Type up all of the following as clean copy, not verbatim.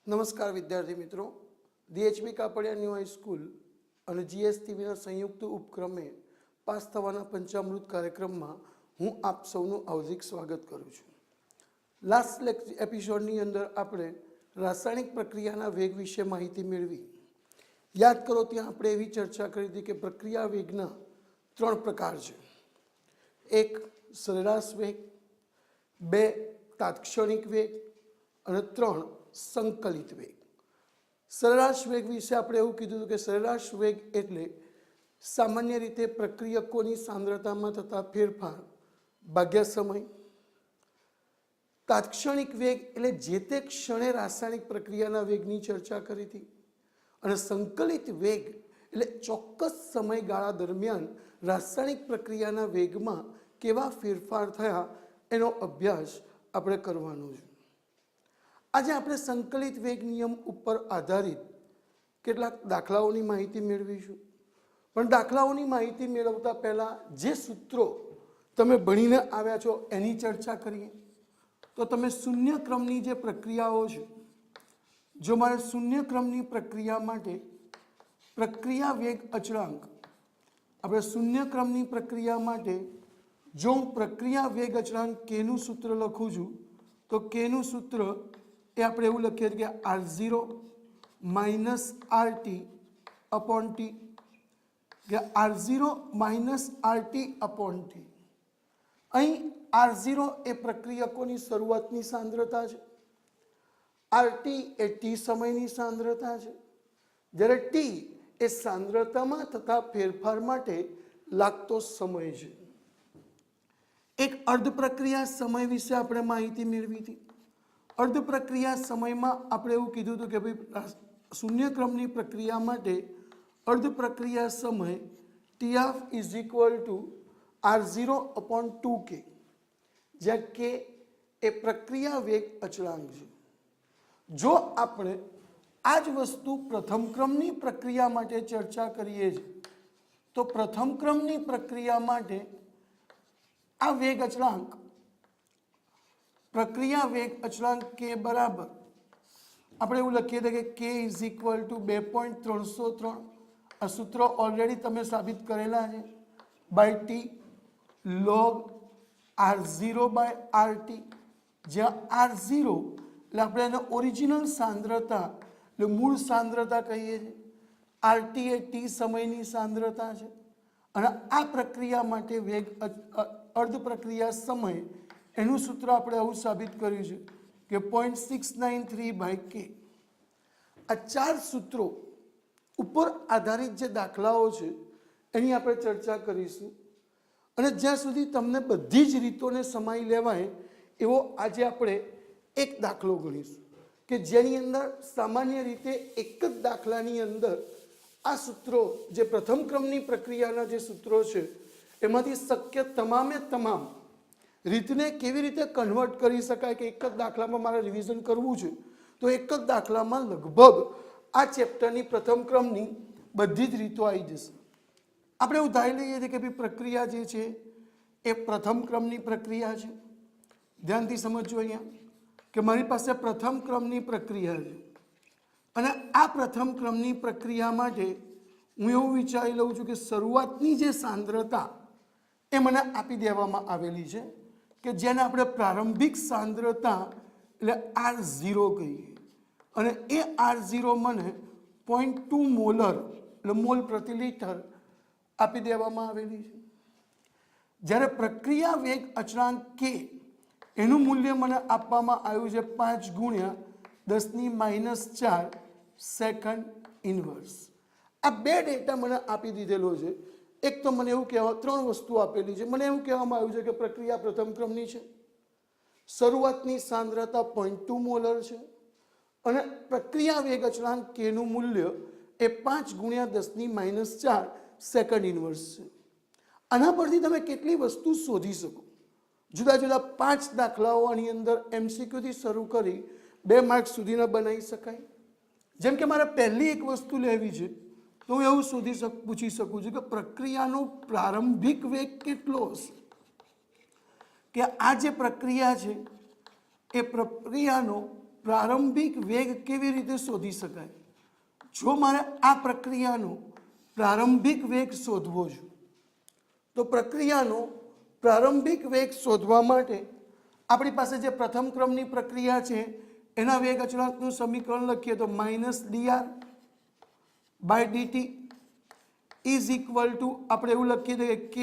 નમસ્કાર વિદ્યાર્થી મિત્રો, DHB કાપડિયા ન્યૂ હાઈસ્કૂલ અને GSTVના સંયુક્ત ઉપક્રમે પાસ થવાના પંચામૃત કાર્યક્રમમાં હું આપ સૌનું હાર્દિક સ્વાગત કરું છું. લાસ્ટ એપિસોડની અંદર આપણે રાસાયણિક પ્રક્રિયાના વેગ વિશે માહિતી મેળવી. યાદ કરો, ત્યાં આપણે એવી ચર્ચા કરી હતી કે પ્રક્રિયા વેગના 3 પ્રકાર છે. એક સરેરાશ વેગ, 2 તાત્ક્ષણિક વેગ અને 3 સંકલિત વેગ. સરેરાશ વેગ વિશે આપણે એવું કીધું હતું કે સરેરાશ વેગ એટલે સામાન્ય રીતે પ્રક્રિયકોની સાંદ્રતામાં થતા ફેરફાર ભાગ્યા સમય. તાત્ક્ષણિક વેગ એટલે જે તે ક્ષણે રાસાયણિક પ્રક્રિયાના વેગની ચર્ચા કરી હતી. અને સંકલિત વેગ એટલે ચોક્કસ સમયગાળા દરમિયાન રાસાયણિક પ્રક્રિયાના વેગમાં કેવા ફેરફાર થયા એનો અભ્યાસ આપણે કરવાનો છે. આજે આપણે સંકલિત વેગ નિયમ ઉપર આધારિત કેટલાક દાખલાઓની માહિતી મેળવીશું. પણ દાખલાઓની માહિતી મેળવતા પહેલાં જે સૂત્રો તમે ભણીને આવ્યા છો એની ચર્ચા કરીએ. તો તમે શૂન્ય ક્રમની જે પ્રક્રિયાઓ છે, જો મારે શૂન્ય ક્રમની પ્રક્રિયા માટે પ્રક્રિયા વેગ અચળાંક, આપણે શૂન્ય ક્રમની પ્રક્રિયા માટે જો હું પ્રક્રિયા વેગ અચળાંક કેનું સૂત્ર લખું છું તો કેનું સૂત્ર એ આપણે એવું લખીએ કે R0 minus RT upon T, કે R0 minus RT upon T. અહીં R0 એ પ્રક્રિયકોની શરૂઆતની સાંદ્રતા છે, RT એ T સમયની સાંદ્રતા છે, જ્યારે T એ સાંદ્રતામાં થતા ફેરફાર માટે લાગતો સમય છે. એક અર્ધ પ્રક્રિયા સમય વિશે આપણે માહિતી મેળવી હતી. અર્ધ પ્રક્રિયા સમયમાં આપણે એવું કીધું હતું કે ભાઈ શૂન્ય ક્રમની પ્રક્રિયા માટે અર્ધ પ્રક્રિયા સમય TF is equal two R0 upon 2K, જ્યાં K એ પ્રક્રિયા વેગ અચળાંક છે. જો આપણે આ જ વસ્તુ પ્રથમ ક્રમની પ્રક્રિયા માટે ચર્ચા કરીએ છીએ તો પ્રથમ ક્રમની પ્રક્રિયા માટે આ વેગ અચળાંક પ્રક્રિયા વેગ અચળાંક K બરાબર આપણે એવું લખીએ છીએ કે K ઇઝ ઇક્વલ ટુ 2.303. આ સૂત્ર ઓલરેડી તમે સાબિત કરેલા છે, by T log R0 by RT, જ્યાં R0 એટલે આપણે એને ઓરિજિનલ સાંદ્રતા એટલે મૂળ સાંદ્રતા કહીએ છીએ, RT એ T સમયની સાંદ્રતા છે. અને આ પ્રક્રિયા માટે વેગ અર્ધ પ્રક્રિયા સમય એનું સૂત્ર આપણે આવું સાબિત કર્યું છે કે 0.693 બાય K. આ 4 સૂત્રો ઉપર આધારિત જે દાખલાઓ છે એની આપણે ચર્ચા કરીશું. અને જ્યાં સુધી તમને બધી જ રીતોને સમાઈ લેવાય એવો આજે આપણે એક દાખલો ગણીશું કે જેની અંદર સામાન્ય રીતે એક જ દાખલાની અંદર આ સૂત્રો જે પ્રથમ ક્રમની પ્રક્રિયાના જે સૂત્રો છે એમાંથી શક્ય તમામે તમામ રીતને કેવી રીતે કન્વર્ટ કરી શકાય કે એક જ દાખલામાં મારે રિવિઝન કરવું છે તો એક જ દાખલામાં લગભગ આ ચેપ્ટરની પ્રથમ ક્રમની બધી જ રીતો આવી જશે. આપણે એવું ધારી લઈએ છીએ કે ભાઈ પ્રક્રિયા જે છે એ પ્રથમ ક્રમની પ્રક્રિયા છે. ધ્યાનથી સમજજો અહીંયા કે મારી પાસે પ્રથમ ક્રમની પ્રક્રિયા છે અને આ પ્રથમ ક્રમની પ્રક્રિયા માટે હું એવું વિચારી લઉં છું કે શરૂઆતની જે સાંદ્રતા એ મને આપી દેવામાં આવેલી છે કે જેને આપણે પ્રારંભિક સાંદ્રતા એટલે R0 કહીએ, અને એ R0 મને 0.2 મોલર એટલે મોલ પ્રતિ લીટર આપી દેવામાં આવેલી છે. જ્યારે પ્રક્રિયા વેગ અચળાંક K એનું મૂલ્ય મને આપવામાં આવ્યું છે 5 ગુણ્યા 10⁻⁴ સેકન્ડ ઇન્વર્સ. આ 2 ડેટા મને આપી દીધેલો છે. એક તો મને એવું કહેવા 3 વસ્તુ આપેલી છે. મને એવું કહેવામાં આવ્યું છે કે પ્રક્રિયા પ્રથમ ક્રમની છે, શરૂઆતની સાંદ્રતા 0.2 મોલર છે અને પ્રક્રિયા વેગ અચળાંક Kનું મૂલ્ય એ 5 ગુણ્યા 10⁻⁴ સેકન્ડ ઇન્વર્સ છે. આના પરથી તમે કેટલી વસ્તુ શોધી શકો. જુદા જુદા 5 દાખલાઓ આની અંદર MCQથી શરૂ કરી 2 માર્ક સુધીના બનાવી શકાય. જેમ કે મારે પહેલી એક વસ્તુ લેવી છે તો હું એવું પૂછી શકું છું કે પ્રક્રિયાનો પ્રારંભિક વેગ કેટલો હશે. કે આ જે પ્રક્રિયા છે એ પ્રક્રિયાનો પ્રારંભિક વેગ કેવી રીતે શોધી શકાય? જો મારે આ પ્રક્રિયાનો પ્રારંભિક વેગ શોધવો છે તો પ્રક્રિયાનો પ્રારંભિક વેગ શોધવા માટે આપણી પાસે જે પ્રથમ ક્રમની પ્રક્રિયા છે એના વેગ અચળાંકનું સમીકરણ લખીએ તો -dr by dt is equal to આપણે એવું લખીએ તો કે k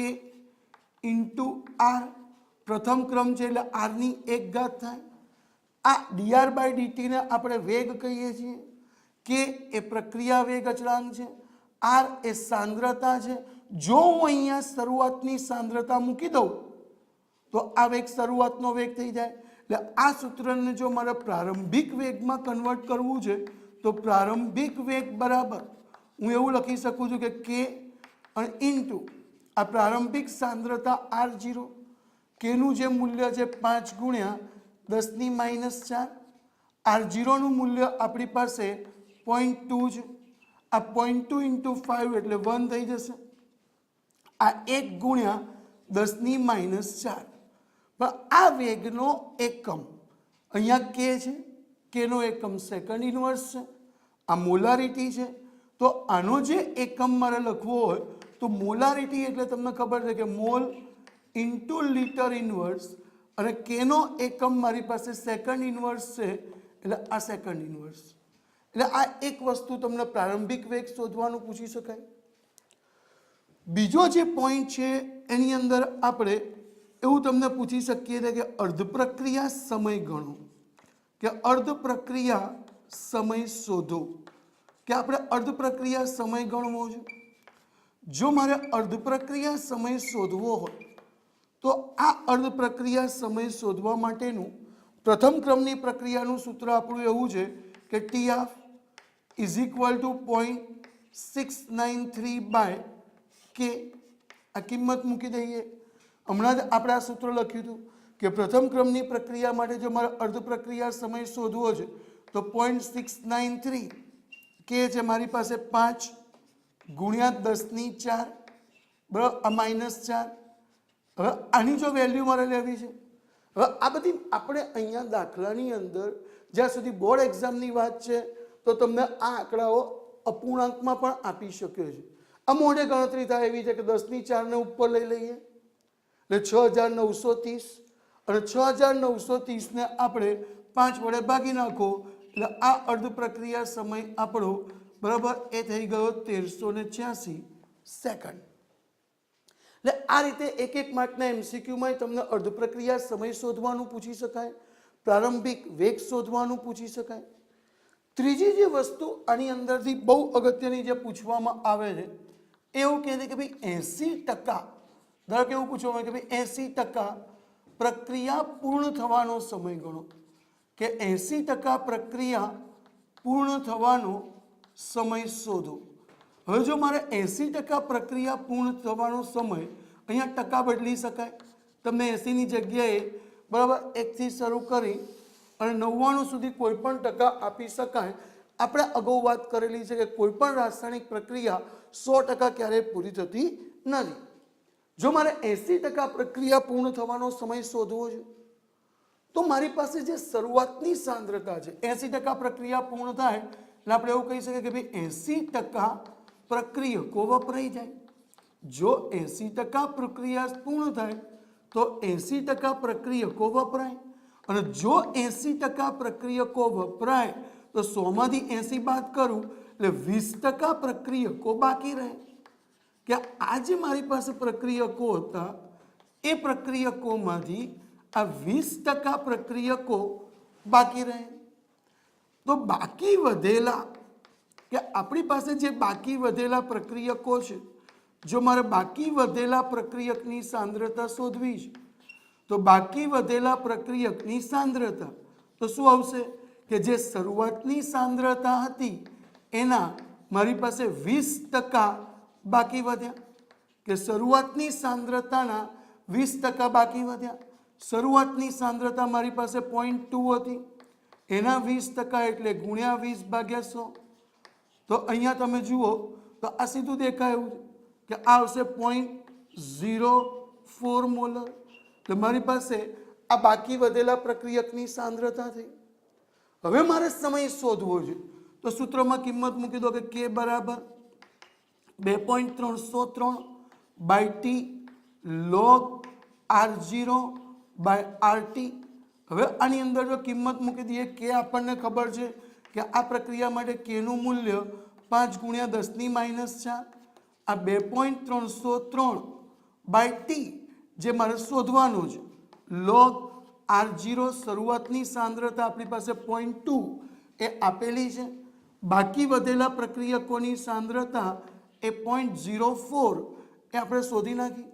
r, પ્રથમ ક્રમ છે એટલે r ની 1 ઘાત થાય. આ dr બાય dt ને આપણે વેગ કહીએ છીએ. કે એ પ્રક્રિયા વેગ અચળાંક છે, r એ સાંદ્રતા છે. જો હું અહીંયા શરૂઆતની સાંદ્રતા મૂકી દઉં તો આ વેગ શરૂઆતનો વેગ થઈ જાય. એટલે આ સૂત્રને જો મારે પ્રારંભિક વેગમાં કન્વર્ટ કરવું છે તો પ્રારંભિક વેગ બરાબર હું એવું લખી શકું છું કે કે અને ઇન્ટુ આ પ્રારંભિક સાંદ્રતા r0, કેનું જે મૂલ્ય છે 5 ગુણ્યા 10 - 4, r0નું મૂલ્ય આપણી પાસે 0.2 છે. આ 0.2 ઇન્ટુ 5 એટલે 1 થઈ જશે. આ 1 ગુણ્યા 10 - 4. પણ આ વેગનો એકમ અહીંયા કે છે, કેનો એકમ સેકન્ડ ઇન્વર્સ છે, આ મોલારિટી છે. તો આનો જે એકમ મારે લખવો હોય તો મોલારિટી એટલે તમને ખબર છે કે મોલ ઇન્ટુ લિટર ઇન્વર્સ, અને કેનો એકમ મારી પાસે સેકન્ડ ઇન્વર્સ છે એટલે આ સેકન્ડ ઇન્વર્સ. એટલે આ એક વસ્તુ તમને પ્રારંભિક વેગ શોધવાનું પૂછી શકાય. બીજો જે પોઈન્ટ છે એની અંદર આપણે એવું તમને પૂછી શકીએ કે અર્ધ પ્રક્રિયા સમય ગણો, કે અર્ધ પ્રક્રિયા સમય શોધો, કે આપણે અર્ધ પ્રક્રિયા સમય ગણવો છે. જો મારે અર્ધ પ્રક્રિયા સમય શોધવો હોય તો આ અર્ધ પ્રક્રિયા સમય શોધવા માટેનું પ્રથમ ક્રમની પ્રક્રિયાનું સૂત્ર આપણું એવું છે કે TF is equal to 0.693 by K. આ કિંમત મૂકી દઈએ. હમણાં જ આપણે આ સૂત્ર લખ્યું હતું કે પ્રથમ ક્રમની પ્રક્રિયા માટે જો મારે અર્ધ પ્રક્રિયા સમય શોધવો છે તો 0.693 કે છે મારી પાસે 5 ગુણ્યા 10 - 4 બરાબર, આ -4. હવે આની જો વેલ્યુ મારે લેવી છે, હવે આ બધી આપણે અહીંયા દાખલાની અંદર જ્યાં સુધી બોર્ડ એક્ઝામની વાત છે તો તમને આ આંકડાઓ અપૂર્ણાંકમાં પણ આપી શકે છે. આ મોઢે ગણતરી થાય એવી છે કે 10 - 4 ને ઉપર લઈ લઈએ એટલે 6930, અને 6930 ને આપણે 5 વડે ભાગી નાખો એટલે આ અર્ધ પ્રક્રિયા સમય આપણો બરાબર એ થઈ ગયો 1386 સેકન્ડ. એટલે આ રીતે એક એક માર્કના MCQમાં તમને અર્ધ પ્રક્રિયા સમય શોધવાનું પૂછી શકાય, પ્રારંભિક વેગ શોધવાનું પૂછી શકાય. ત્રીજી જે વસ્તુ આની અંદરથી બહુ અગત્યની જે પૂછવામાં આવે છે એવું કહે છે કે ભાઈ 80%, ધારો કે એવું પૂછવામાં આવે કે ભાઈ 80% પ્રક્રિયા પૂર્ણ થવાનો સમય ગણો, કે 80% પ્રક્રિયા પૂર્ણ થવાનો સમય શોધો. હવે જો મારે 80% પ્રક્રિયા પૂર્ણ થવાનો સમય અહીંયા ટકા બદલી શકાય. તમને 80ની જગ્યાએ બરાબર 1થી શરૂ કરી અને 99 સુધી કોઈ પણ ટકા આપી શકાય. આપણે અગાઉ વાત કરેલી છે કે કોઈ પણ રાસાયણિક પ્રક્રિયા 100% ક્યારેય પૂરી થતી નથી. જો મારે 80% પ્રક્રિયા પૂર્ણ થવાનો સમય શોધવો છે તો મારી પાસે જે શરૂઆતની સાંદ્રતા છે 80% પ્રક્રિયા પૂર્ણ થાય એટલે આપણે એવું કહી શકીએ કે ભાઈ 80% પ્રક્રિયકો વપરાઈ જાય. જો 80% પ્રક્રિયા પૂર્ણ થાય તો 80% પ્રક્રિયકો વપરાય, અને જો 80% પ્રક્રિયકો વપરાય તો 100માંથી 80 બાદ કરું એટલે 20% પ્રક્રિયકો બાકી રહે. કે આ જે મારી પાસે પ્રક્રિયકો હતા એ પ્રક્રિયકોમાંથી આ 20% પ્રક્રિયકો બાકી રહે. તો બાકી વધેલા કે આપણી પાસે જે બાકી વધેલા પ્રક્રિયકો છે, જો મારે બાકી વધેલા પ્રક્રિયકની સાંદ્રતા શોધવી છે તો બાકી વધેલા પ્રક્રિયકની સાંદ્રતા તો શું આવશે કે જે શરૂઆતની સાંદ્રતા હતી એના મારી પાસે 20% બાકી વધ્યા, કે શરૂઆતની સાંદ્રતાના 20% બાકી વધ્યા. શરૂઆતની સાંદ્રતા મારી પાસે 0.2 હતી, એના 20% એટલે ગુણ્યા 20 ભાગ્યા 100. તો અહીંયા તમે જુઓ તો આ સીધું દેખાય એવું છે કે આ આવશે 0.04 મોલર. તો મારી પાસે આ બાકી વધેલા પ્રક્રિયકની સાંદ્રતા થઈ. હવે મારે સમય શોધવો છે તો સૂત્રમાં કિંમત મૂકી દો કે કે બરાબર 2.303 by T log r0 by RT. હવે આની અંદર જો કિંમત મૂકી દઈએ કે આપણને ખબર છે કે આ પ્રક્રિયા માટે કેનું મૂલ્ય 5 ગુણ્યા 10 ની -4 આ 2.303 બાય ટી જે મારે શોધવાનું છે log r0 શરૂઆતની સાંદ્રતા આપણી પાસે 0.2 એ આપેલી છે, બાકી વધેલા પ્રક્રિયકોની સાંદ્રતા એ 0.04 એ આપણે શોધી નાખી.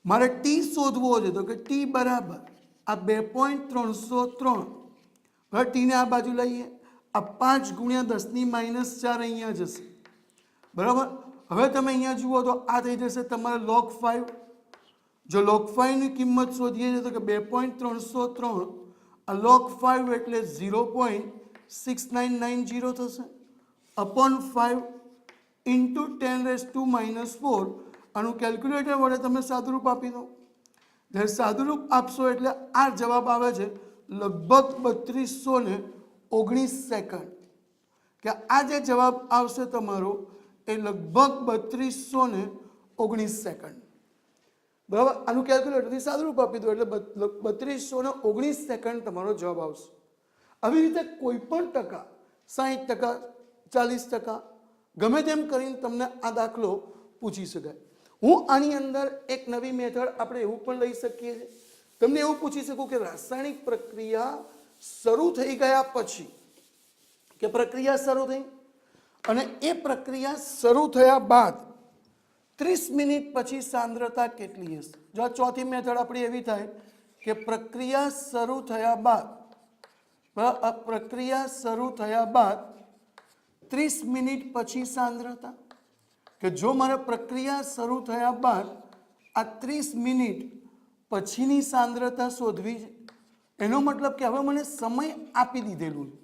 મારે ટી શોધવો છે તો કે ટી બરાબર આ 2.303 હવે ટીને આ બાજુ લઈએ આ 5 ગુણ્યા 10 ની -4 અહીંયા જશે બરાબર. હવે તમે અહીંયા જુઓ તો આ થઈ જશે તમારે log 5. જો log 5 ની કિંમત શોધીએ છીએ તો કે 2.303 આ log 5 એટલે 0.6990 થશે અપોન 5 ઇન્ટુ 10⁻⁴. આનું કેલ્ક્યુલેટર વડે તમે સાદુરૂપ આપી દો. જ્યારે સાદુરૂપ આપશો એટલે આ જવાબ આવે છે લગભગ 3219 સેકન્ડ. કે આ જે જવાબ આવશે તમારો એ લગભગ 3219 સેકન્ડ બરાબર. આનું કેલ્ક્યુલેટરથી સાદુરૂપ આપી દો એટલે 3219 સેકન્ડ તમારો જવાબ આવશે. આવી રીતે કોઈ પણ ટકા 60%, 40% ગમે તેમ કરીને તમને આ દાખલો પૂછી શકાય. હું આની અંદર એક નવી મેથડ આપણે એવું પણ લઈ શકીએ છીએ. તમને એવું પૂછી શકું કે રાસાયણિક પ્રક્રિયા શરૂ થઈ ગયા પછી કે પ્રક્રિયા શરૂ થઈ અને એ પ્રક્રિયા શરૂ થયા બાદ 30 મિનિટ પછી સાંદ્રતા કેટલી હશે. જો આ ચોથી મેથડ આપણી એવી થાય કે પ્રક્રિયા શરૂ થયા બાદ 30 મિનિટ પછી સાંદ્રતા, કે જો મારે પ્રક્રિયા શરૂ થયા બાદ આ 30 મિનિટ પછીની સાંદ્રતા શોધવી છે એનો મતલબ કે હવે મને સમય આપી દીધેલું છે,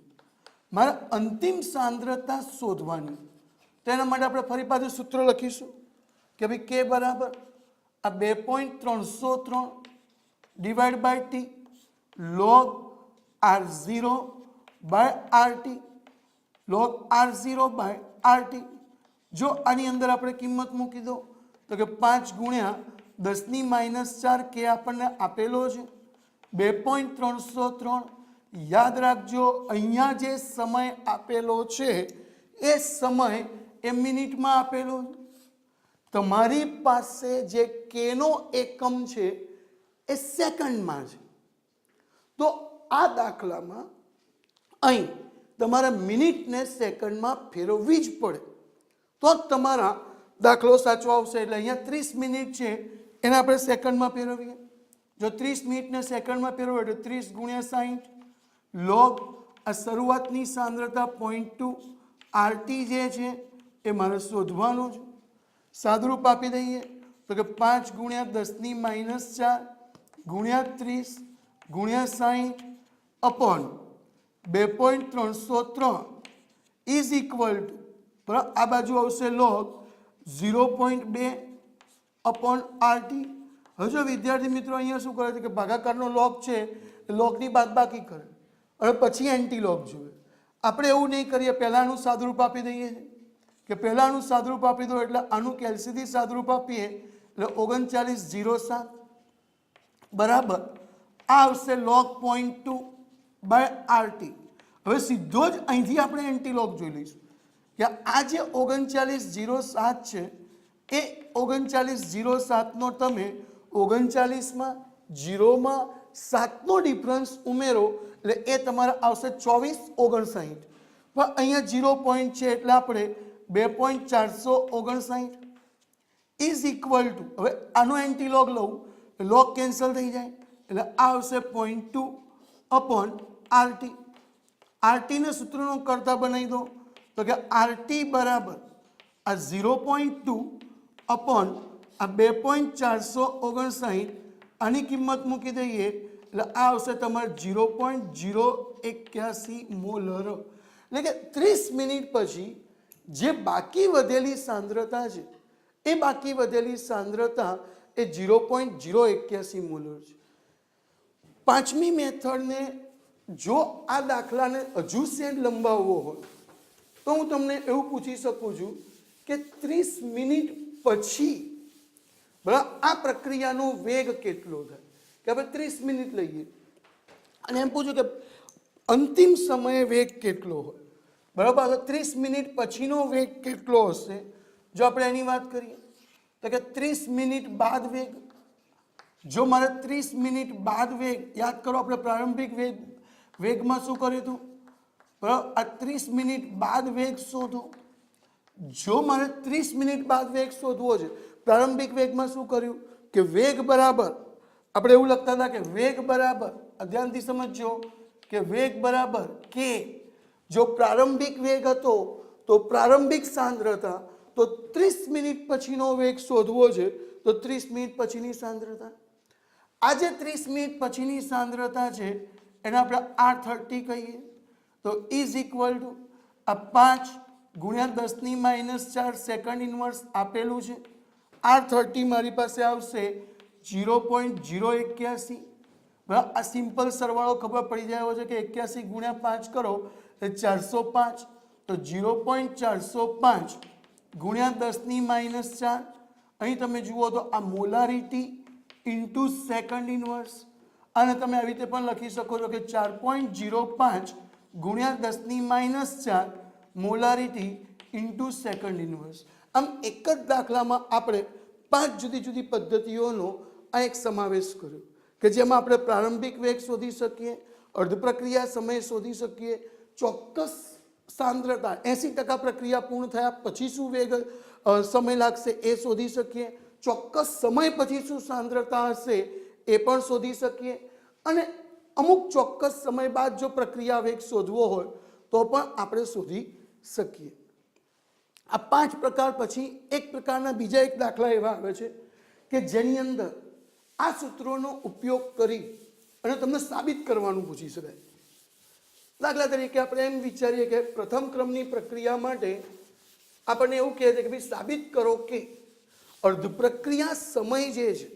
મારે અંતિમ સાંદ્રતા શોધવાની. તેના માટે આપણે ફરી પાછું સૂત્ર લખીશું કે ભાઈ કે બરાબર આ 2.303 divide by T log r0 by RT log r0 by RT. જો આની અંદર આપણે કિંમત મૂકી દો તો કે 5 ગુણ્યા 10 ની -4 કે આપણને આપેલો છે 2.303. યાદ રાખજો અહીંયા જે સમય આપેલો છે એ સમય એ મિનિટમાં આપેલો છે. તમારી પાસે જે કેનો એકમ છે એ સેકન્ડમાં છે. તો આ દાખલામાં અહીં તમારે મિનિટને સેકન્ડમાં ફેરવવી જ પડે તો જ તમારા દાખલો સાચો આવશે. એટલે અહીંયા 30 મિનિટ છે એને આપણે સેકન્ડમાં ફેરવીએ. જો 30 મિનિટને સેકન્ડમાં ફેરવો એટલે 30 ગુણ્યા 60 log આ શરૂઆતની સાંદ્રતા 0.2 RT જે છે એ મારે શોધવાનું છે. સાદુરૂપ આપી દઈએ તો કે 5 ગુણ્યા 10 ની -4 ગુણ્યા 30 ગુણ્યા 60 અપોન 2.303 ઇઝ ઇક્વલ ટુ બરાબર આ બાજુ આવશે log 0.2 અપોન RT. હવે જો વિદ્યાર્થી મિત્રો અહીંયા શું કરે છે કે ભાગાકારનો log છે એ logની બાદબાકી કરે અને પછી એન્ટી log જોવે. આપણે એવું નહીં કરીએ, પહેલાંનું સાદુરૂપ આપી દઈએ કે પહેલાંનું સાદુરૂપ આપી દો એટલે આનું કેલ્સીથી સાદુરૂપ આપીએ એટલે 3907 બરાબર આ આવશે log 0.2 બાય RT. હવે સીધો જ અહીંથી આપણે એન્ટી log જોઈ લઈશું કે આ જે 3907 છે એ 3907નો તમે 39માં 0માં 7નો ડિફરન્સ ઉમેરો એટલે એ તમારે આવશે 2459. પણ અહીંયા 0 પોઈન્ટ છે એટલે આપણે 2.459 ઇઝ ઇક્વલ ટુ હવે આનો એન્ટી log લઉં log કેન્સલ થઈ જાય એટલે આ આવશે 0.2 અપોન RT. RTને સૂત્રનો કરતા બનાવી દો તો કે RT બરાબર આ 0.2 અપોન આ 2.459 આની કિંમત મૂકી દઈએ એટલે આ આવશે તમારે 0.081 મોલર. એટલે કે 30 મિનિટ પછી જે બાકી વધેલી સાંદ્રતા છે એ બાકી વધેલી સાંદ્રતા એ 0.081 મોલર છે. પાંચમી મેથડને જો આ દાખલાને હજુ સેજ લંબાવવો હોય તો હું તમને એવું પૂછી શકું છું કે 30 મિનિટ પછી બરાબર આ પ્રક્રિયાનો વેગ કેટલો થાય, કે આપણે 30 મિનિટ લઈએ અને એમ પૂછું કે અંતિમ સમયે વેગ કેટલો હોય, બરાબર. તો 30 મિનિટ પછીનો વેગ કેટલો હશે જો આપણે એની વાત કરીએ તો કે 30 મિનિટ બાદ વેગ. જો મારે 30 મિનિટ બાદ વેગ, યાદ કરો આપણે પ્રારંભિક વેગમાં શું કર્યું હતું, બરાબર. આ 30 મિનિટ બાદ વેગ શોધો. જો મારે 30 મિનિટ બાદ વેગ શોધવો છે, પ્રારંભિક વેગમાં શું કર્યું કે વેગ બરાબર, આપણે એવું લખતા હતા કે વેગ બરાબર, ધ્યાનથી સમજજો કે વેગ બરાબર કે જો પ્રારંભિક વેગ હતો તો પ્રારંભિક સાંદ્રતા, તો 30 મિનિટ પછીનો વેગ શોધવો છે તો 30 મિનિટ પછીની સાંદ્રતા. આ જે 30 મિનિટ પછીની સાંદ્રતા છે એને આપણે R30 કહીએ. તો ઇઝ ઇક્વલ ટુ આ 5 ગુણ્યા 10⁻⁴ સેકન્ડ ઇન્વર્સ આપેલું છે. R30 મારી પાસે આવશે 0.081. બરાબર. આ સિમ્પલ સરવાળો ખબર પડી જાય છે કે 81 ગુણ્યા 5 કરો એટલે 405. તો 0.405 ગુણ્યા 10⁻⁴. અહીં તમે જુઓ તો આ મોલારિટી ઇન્ટુ સેકન્ડ ઇન્વર્સ, અને તમે આવી રીતે પણ લખી શકો છો કે 4.05 ગુણ્યા 10⁻⁴ મોલારિટી ઇન્ટુ સેકન્ડ ઇન્વર્સ. આમ એક જ દાખલામાં આપણે 5 જુદી જુદી પદ્ધતિઓનો આ એક સમાવેશ કર્યો કે જેમાં આપણે પ્રારંભિક વેગ શોધી શકીએ, અર્ધ પ્રક્રિયા સમય શોધી શકીએ, ચોક્કસ સાંદ્રતા 80% પ્રક્રિયા પૂર્ણ થયા પછી શું વેગ સમય લાગશે એ શોધી શકીએ, ચોક્કસ સમય પછી શું સાંદ્રતા હશે એ પણ શોધી શકીએ, અને અમુક ચોક્કસ સમય બાદ જો પ્રક્રિયા વેગ શોધવો હોય તો પણ આપણે શોધી શકીએ. આ 5 પ્રકાર પછી એક પ્રકારના બીજા એક દાખલા એવા આવે છે કે જેની અંદર આ સૂત્રોનો ઉપયોગ કરી અને તમને સાબિત કરવાનું પૂછી શકાય. દાખલા તરીકે આપણે એમ વિચારીએ કે પ્રથમ ક્રમની પ્રક્રિયા માટે આપણને એવું કહે છે કે ભાઈ સાબિત કરો કે અર્ધ પ્રક્રિયા સમય જે છે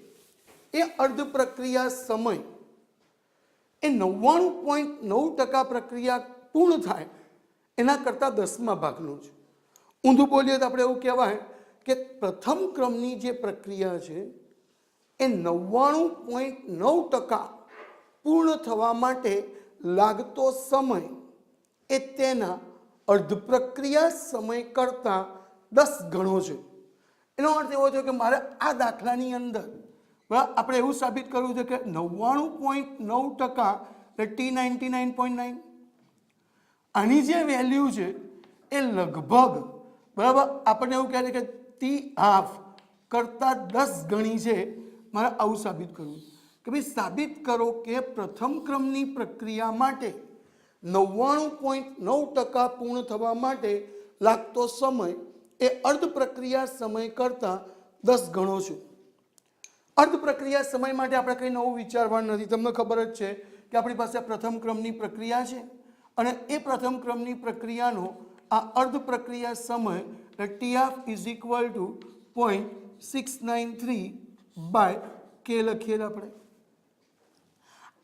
એ અર્ધ પ્રક્રિયા સમય એ 99.9% પ્રક્રિયા પૂર્ણ થાય એના કરતાં 10મા ભાગનો છે. ઊંધું બોલીએ તો આપણે એવું કહેવાય કે પ્રથમ ક્રમની જે પ્રક્રિયા છે એ 99.9% પૂર્ણ થવા માટે લાગતો સમય એ તેના અર્ધ પ્રક્રિયા સમય કરતાં 10 ગણો છે. એનો અર્થ એવો છે કે મારે આ દાખલાની અંદર બરાબર આપણે એવું સાબિત કરવું છે કે 99.9% એટલે T99.9 આની જે વેલ્યુ છે એ લગભગ બરાબર આપણને એવું કહે છે કે T½ કરતાં 10 ગણી છે. મારે આવું સાબિત કરવું કે ભાઈ સાબિત કરો કે પ્રથમ ક્રમની પ્રક્રિયા માટે 99.9% પૂર્ણ થવા માટે લાગતો સમય એ અર્ધ પ્રક્રિયા સમય કરતાં 10 ગણો છે. અર્ધ પ્રક્રિયા સમય માટે આપણે કંઈ નવું વિચારવાનું નથી. તમને ખબર જ છે કે આપણી પાસે પ્રથમ ક્રમની પ્રક્રિયા છે અને એ પ્રથમ ક્રમની પ્રક્રિયાનો આ અર્ધ પ્રક્રિયા સમય T½ is equal two 0.693/K લખીએ આપણે.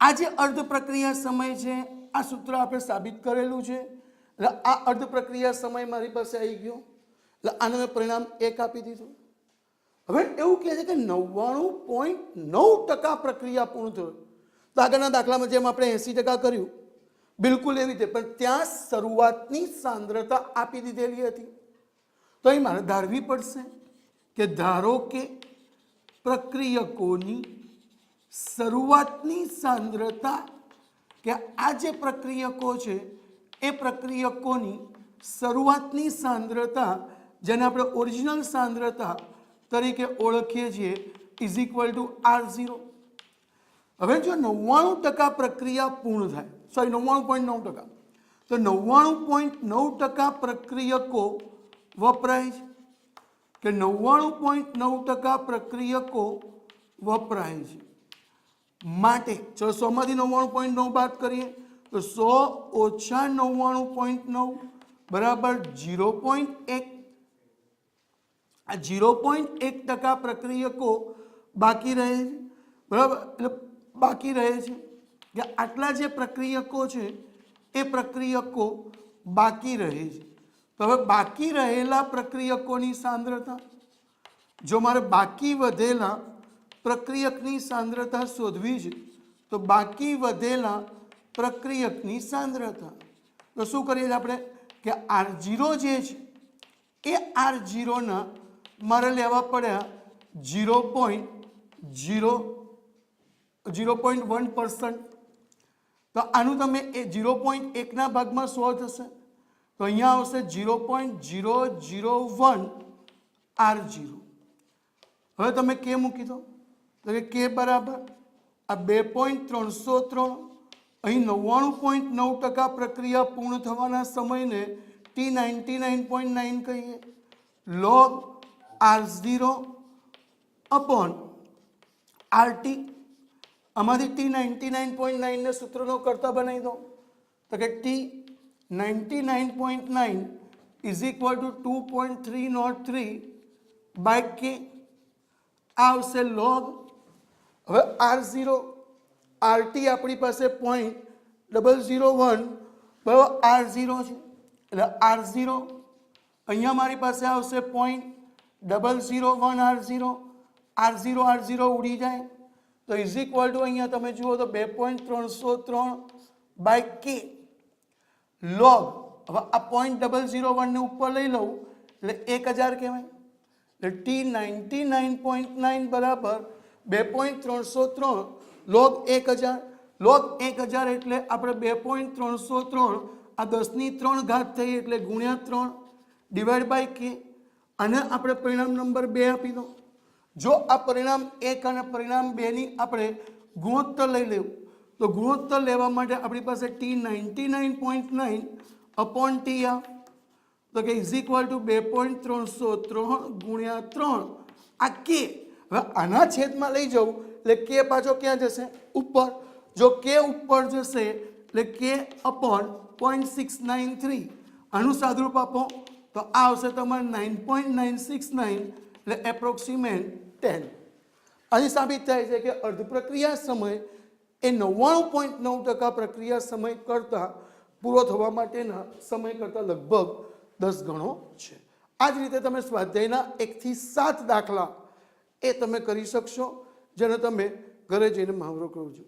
આ જે અર્ધ પ્રક્રિયા સમય છે આ સૂત્ર આપણે સાબિત કરેલું છે. એટલે આ અર્ધ પ્રક્રિયા સમય મારી પાસે આવી ગયો, એટલે આને મેં પરિણામ 1 આપી દીધું. હવે એવું કહે છે કે 99.9% પ્રક્રિયા પૂર્ણ થયો. તો આગળના દાખલામાં જેમ આપણે 80% કર્યું બિલકુલ એવી રીતે, પણ ત્યાં શરૂઆતની સાંદ્રતા આપી દીધેલી હતી. તો અહીં મારે ધારવી પડશે કે ધારો કે પ્રક્રિયકોની શરૂઆતની સાંદ્રતા, કે આ જે પ્રક્રિયકો છે એ પ્રક્રિયકોની શરૂઆતની સાંદ્રતા જેને આપણે ઓરિજિનલ સાંદ્રતા તરીકે ઓળખીએ છીએ ઇઝ ઇક્વલ ટુ R0. હવે જો 99% પ્રક્રિયા પૂર્ણ થાય, સોરી 99.9%, તો 99.9% પ્રક્રિયકો વપરાય છે, કે 99.9% પ્રક્રિયકો વપરાય છે. માટે જો 100માંથી 99.9 બાદ કરીએ તો 100 ઓછા 99.9 બરાબર 0.1. આ 0.1% પ્રક્રિયકો બાકી રહે છે, બરાબર, એટલે બાકી રહે છે. કે આટલા જે પ્રક્રિયકો છે એ પ્રક્રિયકો બાકી રહે છે. તો હવે બાકી રહેલા પ્રક્રિયકોની સાંદ્રતા, જો મારે બાકી વધેલા પ્રક્રિયકની સાંદ્રતા શોધવી છે તો બાકી વધેલા પ્રક્રિયકની સાંદ્રતા, તો શું કરીએ છીએ આપણે કે R0 જે છે એ R0ના મારે લેવા પડ્યા 0.1%. તો આનું તમે એ 0.1ના ભાગમાં 100 થશે તો અહીંયા આવશે 0.001 R0. હવે તમે કે મૂકી દો તો કે બરાબર આ 2.303, અહીં 99.9% પ્રક્રિયા પૂર્ણ થવાના સમયને T99.9 કહીએ, log R0 અપોન RT. આમાંથી T99.9 ને સૂત્રનો કરતા બનાવી દો તો કે T99.9 is equal two 2.303 by કે. આવશે log, હવે R0 RT આપણી પાસે 0.001 બરાબર R0 છે, એટલે R0 અહીંયા મારી પાસે આવશે 0.001 R0 ઉડી જાય તો ઇઝ ઇક્વલ ટુ અહીંયા તમે જુઓ તો 2.303 બાય કે log. હવે આ 0.001 ને ઉપર લઈ લઉં એટલે 1000 કહેવાય, એટલે T99.9 બરાબર 2.303 log 1000. log 1000 એટલે આપણે 2.303 આ 10ની 3 ઘાત થઈ એટલે ગુણ્યા 3 ડિવાઈડ બાય કે, અને આપણે પરિણામ નંબર 2 આપી દો. જો આ પરિણામ 1 અને પરિણામ 2 ની આપણે ગુણોત્તર લઈ લેવું તો ગુણોત્તર લેવા માટે આપણી પાસે T99.9 અપોન ટી આ તો કે ઇઝ ઇક્વલ ટુ 2.303 ગુણ્યા 3 આ કે. હવે આના છેદમાં લઈ જવું એટલે કે પાછો ક્યાં જશે? ઉપર. જો કે ઉપર જશે એટલે કે અપોન 0.693. આનું સાદુરૂપ આપો તો આ આવશે તમારે 9.969 એટલે એપ્રોક્સિમેટ 10. અહીં સાબિત થાય છે કે અર્ધ પ્રક્રિયા સમય એ 99.9% પ્રક્રિયા સમય કરતાં પૂરો થવા માટેના સમય કરતાં લગભગ 10 ગણો છે. આ જ રીતે તમે સ્વાધ્યાયના 1 થી 7 દાખલા એ તમે કરી શકશો, જેને તમે ઘરે જઈને મહાવરો કરજો.